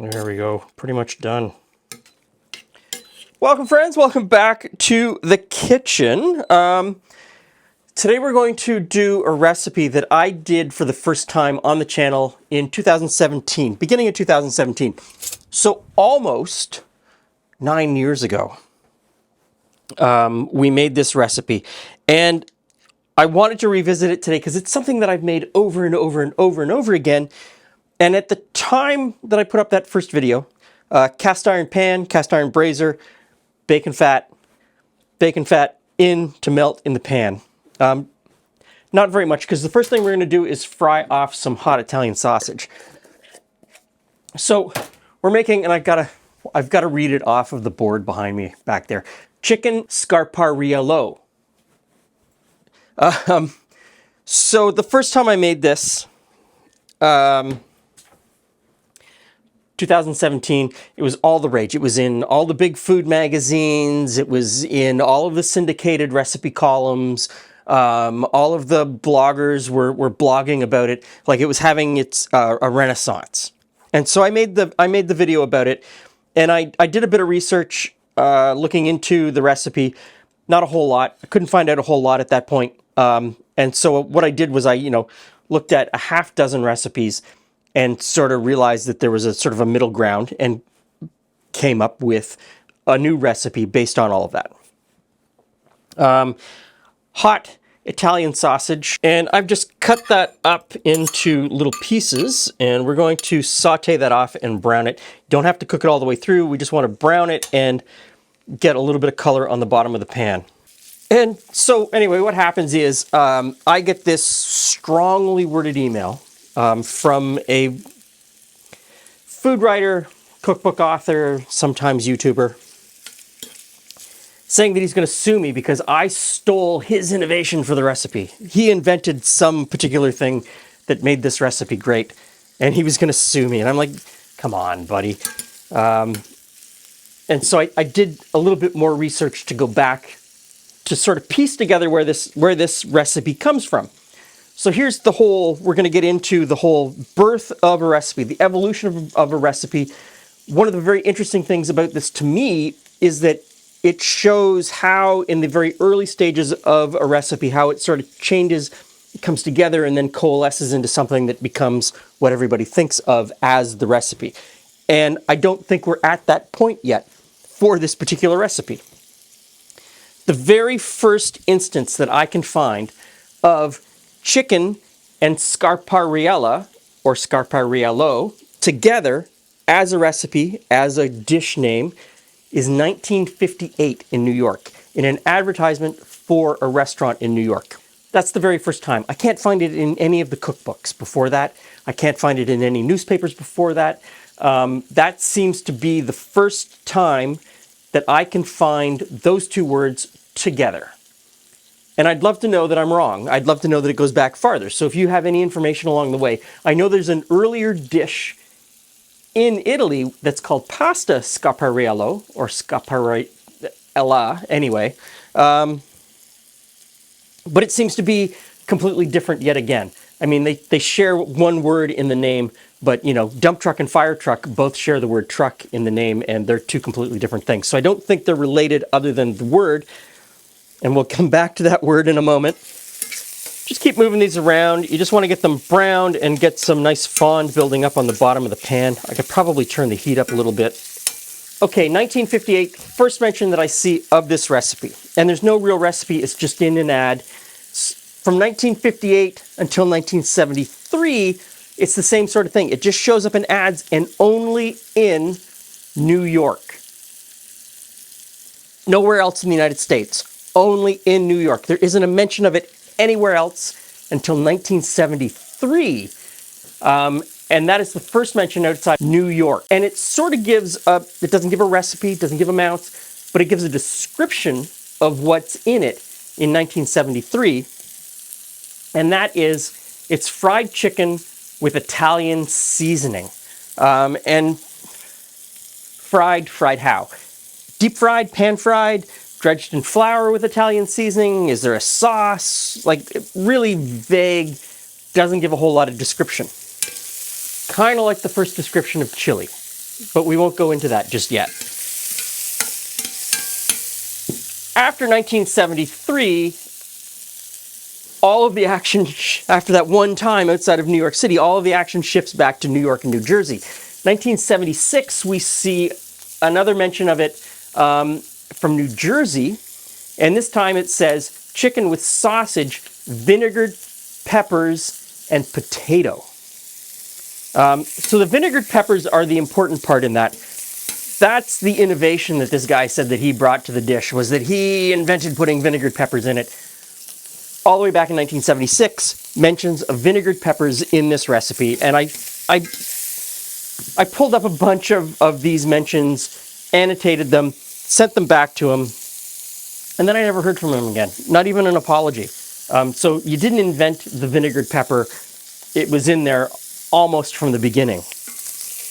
There we go, pretty much done. Welcome friends, welcome back to the kitchen. Today we're going to do a recipe that I did for the first time on the channel in 2017, beginning of 2017. So almost 9 years ago, we made this recipe. And I wanted to revisit it today because it's something that I've made over and over and over and over again. And at the time that I put up that first video, cast iron pan, cast iron braiser, bacon fat in to melt in the pan. Not very much, because the first thing we're going to do is fry off some hot Italian sausage. So we're making, and I've got to read it off of the board behind me back there. Chicken Scarpariello. So the first time I made this, 2017, it was all the rage. It was in all the big food magazines. It was in all of the syndicated recipe columns. All of the bloggers were blogging about it, like it was having its a renaissance. And so I made the video about it, and I did a bit of research looking into the recipe. Not a whole lot. I couldn't find out a whole lot at that point. And so what I did was I looked at a half dozen recipes and sort of realized that there was a sort of a middle ground and came up with a new recipe based on all of that. Hot Italian sausage, and I've just cut that up into little pieces, and we're going to saute that off and brown it. Don't have to cook it all the way through. We just want to brown it and get a little bit of color on the bottom of the pan. And so anyway, what happens is I get this strongly worded email from a food writer, cookbook author, sometimes YouTuber, saying that he's going to sue me because I stole his innovation for the recipe. He invented some particular thing that made this recipe great, and he was going to sue me. And I'm like, come on, buddy. And so I did a little bit more research to go back to sort of piece together where this recipe comes from. So here's the whole, we're going to get into the whole birth of a recipe, the evolution of a recipe. One of the very interesting things about this to me is that it shows how in the very early stages of a recipe, how it sort of changes, it comes together and then coalesces into something that becomes what everybody thinks of as the recipe. And I don't think we're at that point yet for this particular recipe. The very first instance that I can find of chicken and scarpariella, or scarpariello, together as a recipe, as a dish name, is 1958 in New York, in an advertisement for a restaurant in New York. That's the very first time. I can't find it in any of the cookbooks before that. I can't find it in any newspapers before that. That seems to be the first time that I can find those two words together. And I'd love to know that I'm wrong. I'd love to know that it goes back farther. So if you have any information along the way, I know there's an earlier dish in Italy that's called pasta scarpariello, or scarpariella, anyway. But it seems to be completely different yet again. I mean, they share one word in the name, but dump truck and fire truck both share the word truck in the name, and they're two completely different things. So I don't think they're related other than the word, and we'll come back to that word in a moment. Just keep moving these around. You just want to get them browned and get some nice fond building up on the bottom of the pan. I could probably turn the heat up a little bit. Okay, 1958, first mention that I see of this recipe. And there's no real recipe, it's just in an ad. From 1958 until 1973, it's the same sort of thing. It just shows up in ads and only in New York. Nowhere else in the United States. Only in New York. There isn't a mention of it anywhere else until 1973. And that is the first mention outside New York. And it sort of gives it doesn't give a recipe, doesn't give amounts, but it gives a description of what's in it in 1973. And that is, it's fried chicken with Italian seasoning. And fried how? Deep fried, pan fried, dredged in flour with Italian seasoning? Is there a sauce? Like, really vague, doesn't give a whole lot of description. Kind of like the first description of chili. but we won't go into that just yet. After 1973, all of the action, after that one time outside of New York City, all of the action shifts back to New York and New Jersey. 1976, we see another mention of it from New Jersey, and this time it says chicken with sausage, vinegared peppers, and potato. So the vinegared peppers are the important part in that. That's the innovation that this guy said that he brought to the dish, was that he invented putting vinegared peppers in it. All the way back in 1976, mentions of vinegared peppers in this recipe, and I pulled up a bunch of these mentions, annotated them, sent them back to him, and then I never heard from him again. Not even an apology. So you didn't invent the vinegared pepper. It was in there almost from the beginning.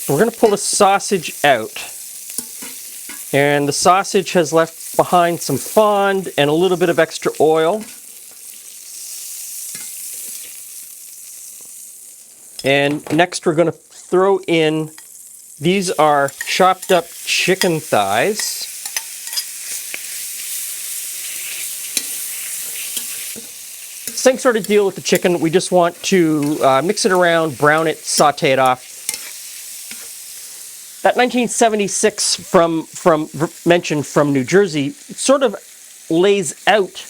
We're going to pull the sausage out. And the sausage has left behind some fond and a little bit of extra oil. And next we're going to throw in, these are chopped up chicken thighs. Same sort of deal with the chicken. We just want to mix it around, brown it, saute it off. That 1976 mention from New Jersey sort of lays out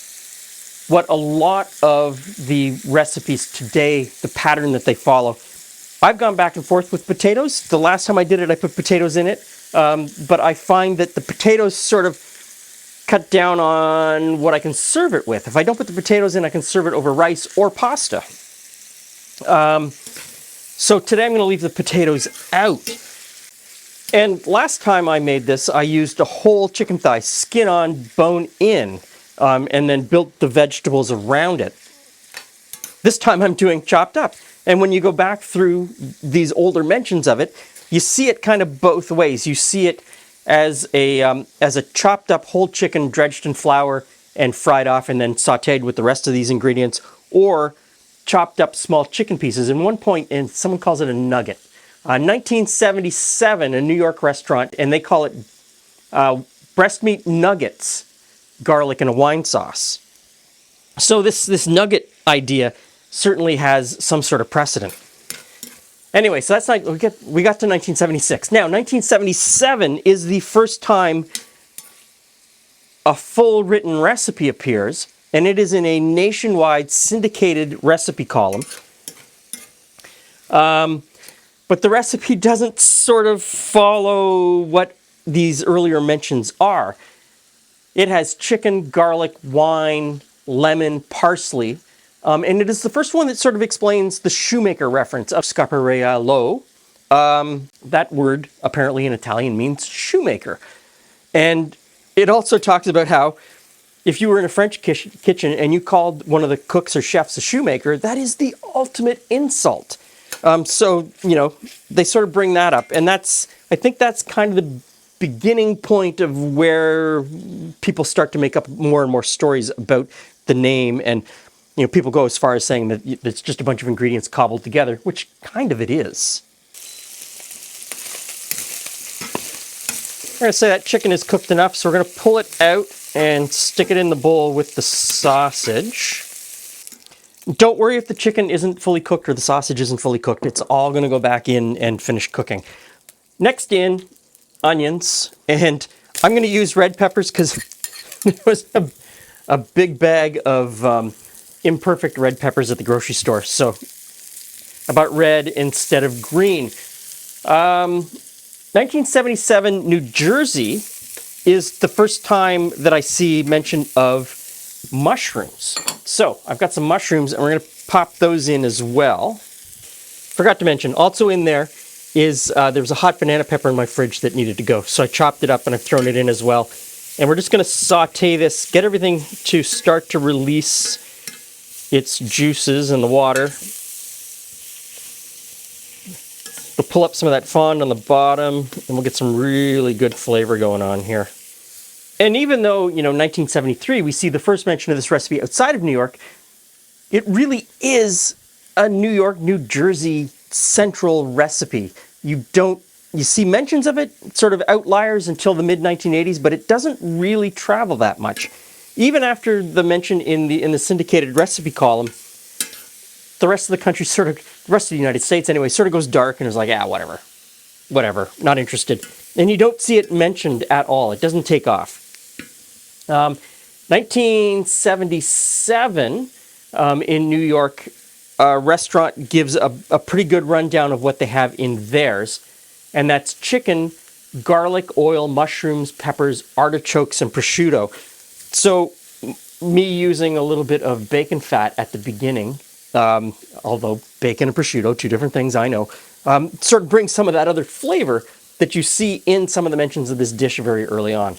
what a lot of the recipes today, the pattern that they follow. I've gone back and forth with potatoes. The last time I did it, I put potatoes in it. But I find that the potatoes sort of cut down on what I can serve it with. If I don't put the potatoes in, I can serve it over rice or pasta. So today I'm going to leave the potatoes out. And last time I made this, I used a whole chicken thigh, skin on, bone in, and then built the vegetables around it. This time I'm doing chopped up. And when you go back through these older mentions of it, you see it kind of both ways. You see it as a chopped up whole chicken dredged in flour and fried off and then sauteed with the rest of these ingredients, or chopped up small chicken pieces. And one point, and someone calls it a nugget. 1977, a New York restaurant, and they call it breast meat nuggets, garlic, and a wine sauce. So this nugget idea certainly has some sort of precedent. Anyway, so that's like we got to 1976. Now, 1977 is the first time a full written recipe appears, and it is in a nationwide syndicated recipe column. But the recipe doesn't sort of follow what these earlier mentions are. It has chicken, garlic, wine, lemon, parsley, and it is the first one that sort of explains the shoemaker reference of Scarpariello. That word apparently in Italian means shoemaker. And it also talks about how if you were in a French kitchen and you called one of the cooks or chefs a shoemaker, that is the ultimate insult. So, you know, they sort of bring that up. And I think that's kind of the beginning point of where people start to make up more and more stories about the name. And, you know, people go as far as saying that it's just a bunch of ingredients cobbled together, which kind of it is. We're going to say that chicken is cooked enough, so we're going to pull it out and stick it in the bowl with the sausage. Don't worry if the chicken isn't fully cooked or the sausage isn't fully cooked. It's all going to go back in and finish cooking. Next in, onions. And I'm going to use red peppers because there was a big bag of imperfect red peppers at the grocery store. So about red instead of green. 1977, New Jersey is the first time that I see mention of mushrooms. So I've got some mushrooms and we're going to pop those in as well. Forgot to mention, also in there is, there was a hot banana pepper in my fridge that needed to go. So I chopped it up and I've thrown it in as well. And we're just going to saute this, get everything to start to release its juices in the water. We'll pull up some of that fond on the bottom and we'll get some really good flavor going on here. And even though, you know, 1973, we see the first mention of this recipe outside of New York, it really is a New York, New Jersey central recipe. You don't You see mentions of it, sort of outliers until the mid-1980s, but it doesn't really travel that much. Even after the mention in the syndicated recipe column, the rest of the country the rest of the United States anyway, sort of goes dark and is like, whatever, not interested. And you don't see it mentioned at all. It doesn't take off. 1977 in New York, a restaurant gives a pretty good rundown of what they have in theirs. And that's chicken, garlic, oil, mushrooms, peppers, artichokes, and prosciutto. So me using a little bit of bacon fat at the beginning, although bacon and prosciutto, two different things, I know, sort of brings some of that other flavor that you see in some of the mentions of this dish very early on.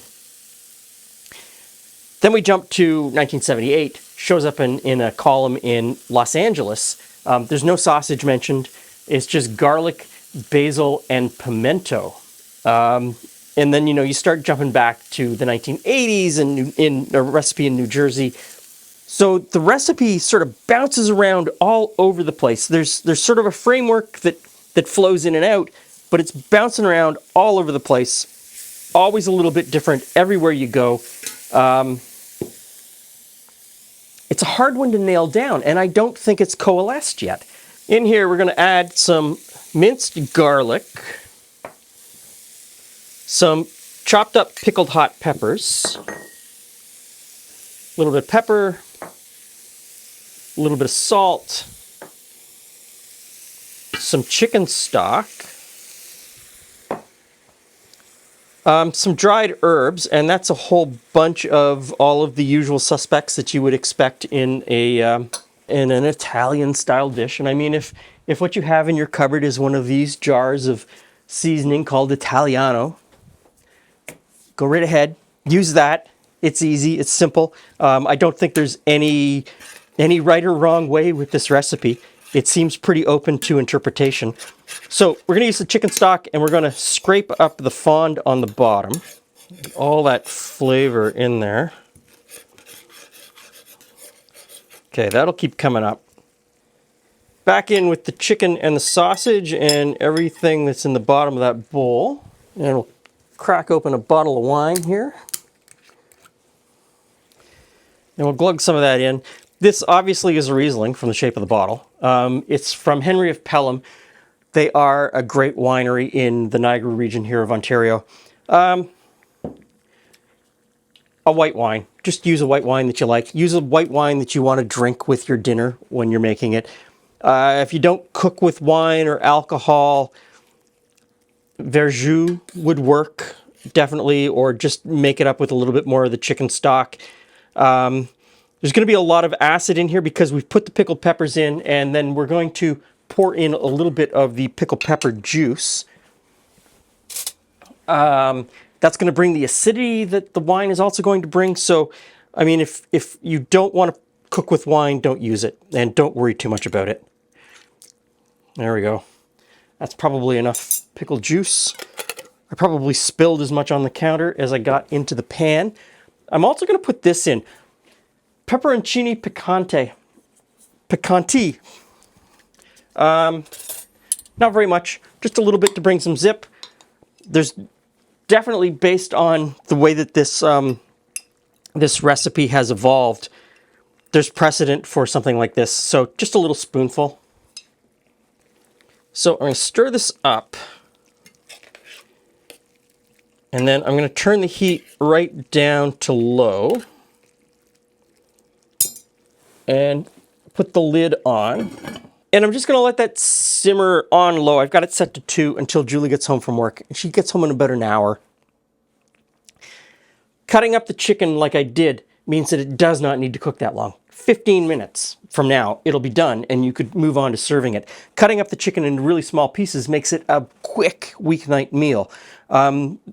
Then we jump to 1978, shows up in a column in Los Angeles. There's no sausage mentioned. It's just garlic, basil, and pimento. And then, you start jumping back to the 1980s and in a recipe in New Jersey. So the recipe sort of bounces around all over the place. There's sort of a framework that flows in and out, but it's bouncing around all over the place. Always a little bit different everywhere you go. It's a hard one to nail down, and I don't think it's coalesced yet. In here, we're going to add some minced garlic, some chopped up pickled hot peppers, a little bit of pepper, a little bit of salt, some chicken stock, some dried herbs, and that's a whole bunch of all of the usual suspects that you would expect in an Italian-style dish. And I mean, if what you have in your cupboard is one of these jars of seasoning called Italiano, go right ahead, use that. It's easy, it's simple. I don't think there's any right or wrong way with this recipe. It seems pretty open to interpretation. So we're going to use the chicken stock, and we're going to scrape up the fond on the bottom. All that flavor in there. Okay, that'll keep coming up. Back in with the chicken and the sausage and everything that's in the bottom of that bowl. And we'll crack open a bottle of wine here. And we'll glug some of that in. This obviously is a Riesling from the shape of the bottle. It's from Henry of Pelham. They are a great winery in the Niagara region here of Ontario. A white wine. Just use a white wine that you like. Use a white wine that you want to drink with your dinner when you're making it. If you don't cook with wine or alcohol, Verjus would work, definitely, or just make it up with a little bit more of the chicken stock. There's going to be a lot of acid in here because we've put the pickled peppers in, and then we're going to pour in a little bit of the pickled pepper juice. That's going to bring the acidity that the wine is also going to bring. So, I mean, if you don't want to cook with wine, don't use it, and don't worry too much about it. There we go. That's probably enough pickled juice. I probably spilled as much on the counter as I got into the pan. I'm also going to put this in. Pepperoncini picante. Picanti. Not very much. Just a little bit to bring some zip. There's definitely, based on the way that this this recipe has evolved, there's precedent for something like this. So just a little spoonful. So I'm going to stir this up. And then I'm going to turn the heat right down to low. And put the lid on. And I'm just going to let that simmer on low. I've got it set to 2 until Julie gets home from work. She gets home in about an hour. Cutting up the chicken like I did means that it does not need to cook that long. 15 minutes from now, it'll be done, and you could move on to serving it. Cutting up the chicken into really small pieces makes it a quick weeknight meal.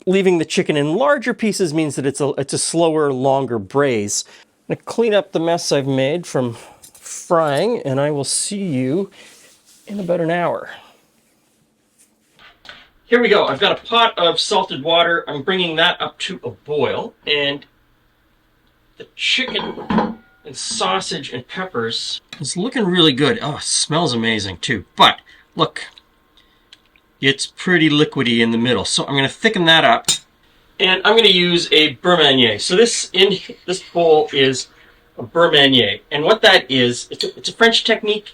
Leaving the chicken in larger pieces means that it's a slower, longer braise. I'm going to clean up the mess I've made from frying, and I will see you in about an hour. Here we go. I've got a pot of salted water. I'm bringing that up to a boil, and the chicken and sausage and peppers is looking really good. Oh, it smells amazing too. But look, it's pretty liquidy in the middle. So I'm going to thicken that up. And I'm going to use a beurre manier. So this bowl is a beurre manier. And what that is, it's a French technique.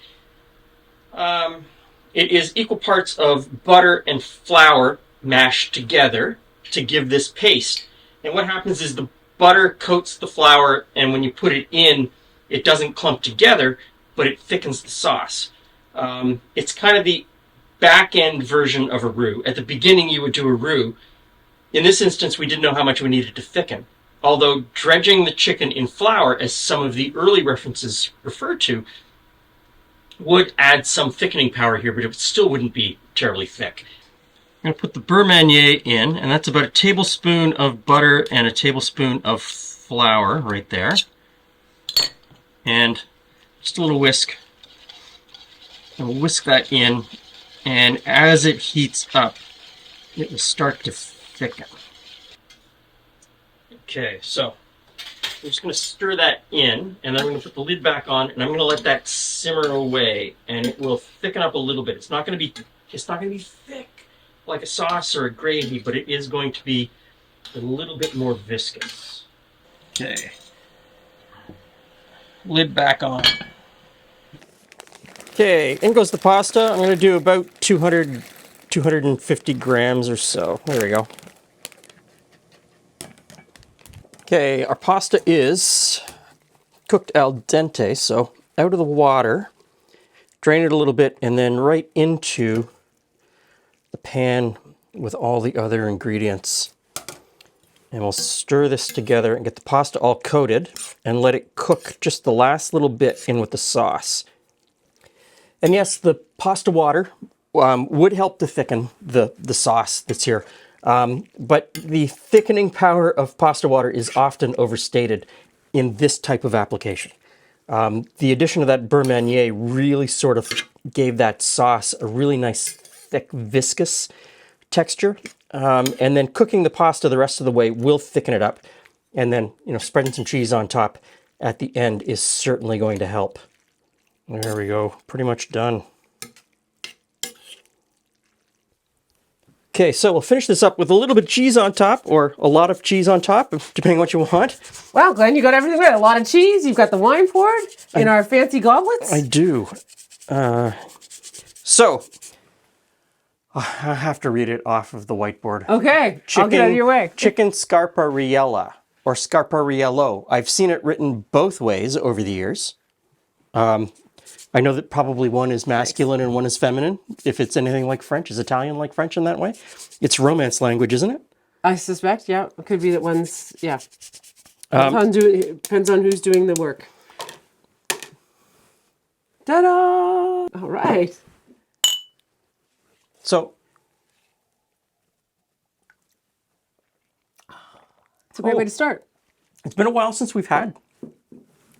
It is equal parts of butter and flour mashed together to give this paste. And what happens is the butter coats the flour, and when you put it in, it doesn't clump together, but it thickens the sauce. It's kind of the back end version of a roux. At the beginning, you would do a roux. In this instance, we didn't know how much we needed to thicken. Although dredging the chicken in flour, as some of the early references refer to, would add some thickening power here, but it still wouldn't be terribly thick. I'm going to put the beurre manier in, and that's about a tablespoon of butter and a tablespoon of flour right there. And just a little whisk. And we'll whisk that in, and as it heats up, it will start to thicken. Okay, so I'm just going to stir that in, and then I'm going to put the lid back on, and I'm going to let that simmer away, and it will thicken up a little bit. It's not going to be thick like a sauce or a gravy, but it is going to be a little bit more viscous. Okay. Lid back on. Okay, in goes the pasta. I'm going to do about 250 grams or so. There we go. Okay, our pasta is cooked al dente, so out of the water, drain it a little bit, and then right into the pan with all the other ingredients. And we'll stir this together and get the pasta all coated and let it cook just the last little bit in with the sauce. And yes, the pasta water would help to thicken the sauce that's here. But the thickening power of pasta water is often overstated in this type of application. The addition of that beurre manier really sort of gave that sauce a really nice, thick, viscous texture. And then cooking the pasta the rest of the way will thicken it up. And then, spreading some cheese on top at the end is certainly going to help. There we go, pretty much done. Okay, so we'll finish this up with a little bit of cheese on top, or a lot of cheese on top, depending on what you want. Wow, Glenn, you got everything right. A lot of cheese. You've got the wine poured in our fancy goblets. I do. So, I have to read it off of the whiteboard. Okay, I'll get out of your way. Chicken scarpariella, or scarpariello. I've seen it written both ways over the years. I know that probably one is masculine and one is feminine. If it's anything like French, is Italian like French in that way? It's Romance language, isn't it? I suspect, yeah. It could be that one's, yeah. Depends on who's doing the work. Ta-da! All right. So, it's a great way to start. It's been a while since we've had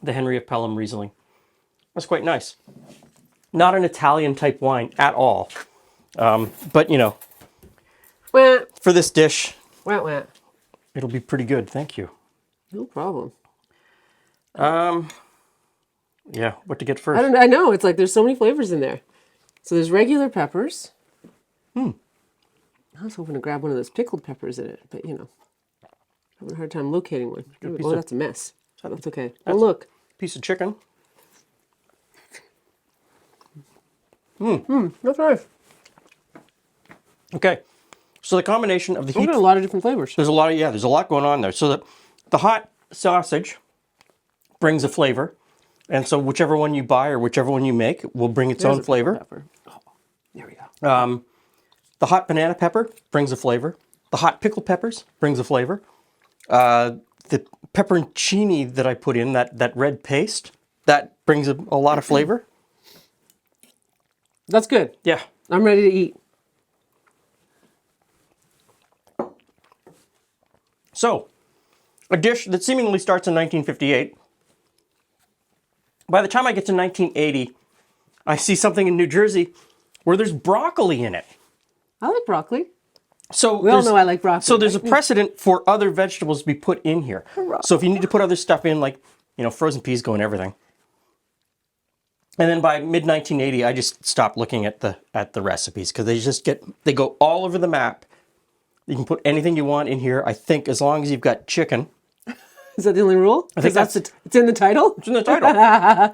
the Henry of Pelham Riesling. That's quite nice. Not an Italian type wine at all. But, Wah, for this dish, wah, wah. it'll be pretty good. Thank you. No problem. Yeah, what to get first? I know. It's like there's so many flavors in there. So there's regular peppers. I was hoping to grab one of those pickled peppers in it, but, having a hard time locating one. Oh, that's a mess. That's okay. Oh, look. Piece of chicken. That's nice. Okay, so the combination of the We've heat. got a lot of different flavors. There's a lot going on there. So the hot sausage brings a flavor, and so whichever one you buy or whichever one you make will bring its own flavor. Pepper. Oh, there we go. The hot banana pepper brings a flavor. The hot pickled peppers brings a flavor. The pepperoncini that I put in, that red paste, that brings a lot of flavor. That's good. Yeah. I'm ready to eat. So, a dish that seemingly starts in 1958. By the time I get to 1980, I see something in New Jersey where there's broccoli in it. I like broccoli. So we all know I like broccoli. So there's a precedent for other vegetables to be put in here. So if you need to put other stuff in, like, frozen peas go in everything. And then by mid 1980, I just stopped looking at the recipes because they go all over the map. You can put anything you want in here. I think as long as you've got chicken. Is that the only rule? I think it's in the title. It's in the title.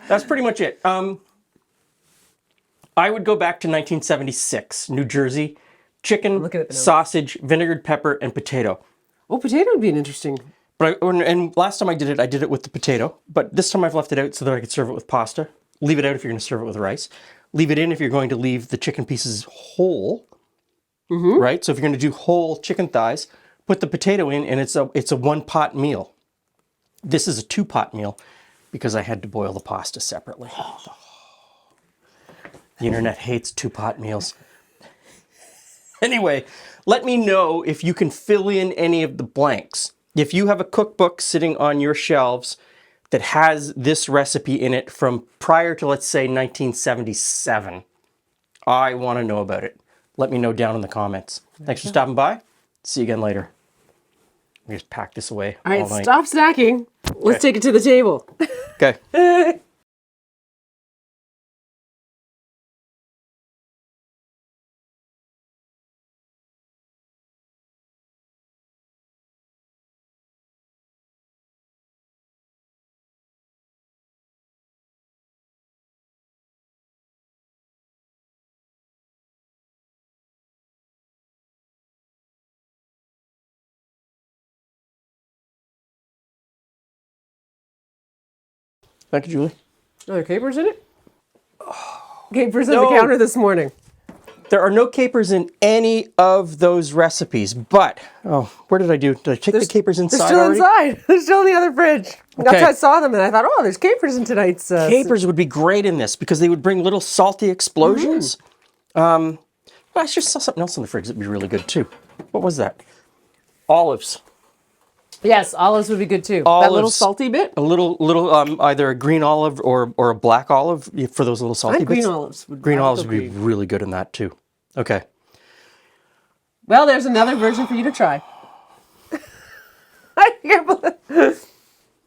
That's pretty much it. I would go back to 1976, New Jersey. Chicken, sausage, vinegared pepper, and potato. Oh, potato would be an interesting. And last time I did it with the potato. But this time I've left it out so that I could serve it with pasta. Leave it out if you're going to serve it with rice. Leave it in if you're going to leave the chicken pieces whole. Mm-hmm. Right? So if you're going to do whole chicken thighs, put the potato in, and it's a one-pot meal. This is a two-pot meal because I had to boil the pasta separately. The internet hates two-pot meals. Anyway, let me know if you can fill in any of the blanks. If you have a cookbook sitting on your shelves that has this recipe in it from prior to, let's say, 1977, I want to know about it. Let me know down in the comments. Thanks for stopping by. See you again later. We just pack this away. All right, stop snacking. Let's take it to the table. Okay. Thank you, Julie. Are there capers in it? Capers on the counter this morning. There are no capers in any of those recipes, but, where did I do? Did I take the capers inside They're still already? inside. They're still in the other fridge. That's why I saw them and I thought, oh, there's capers in tonight's... Capers would be great in this because they would bring little salty explosions. I just saw something else in the fridge that would be really good too. What was that? Olives. Yes, olives would be good too. Olives. That little salty bit? A little, either a green olive or a black olive for those little salty bits. Green olives. Green olives would be really good in that too. Okay. Well, there's another version for you to try. I can't believe...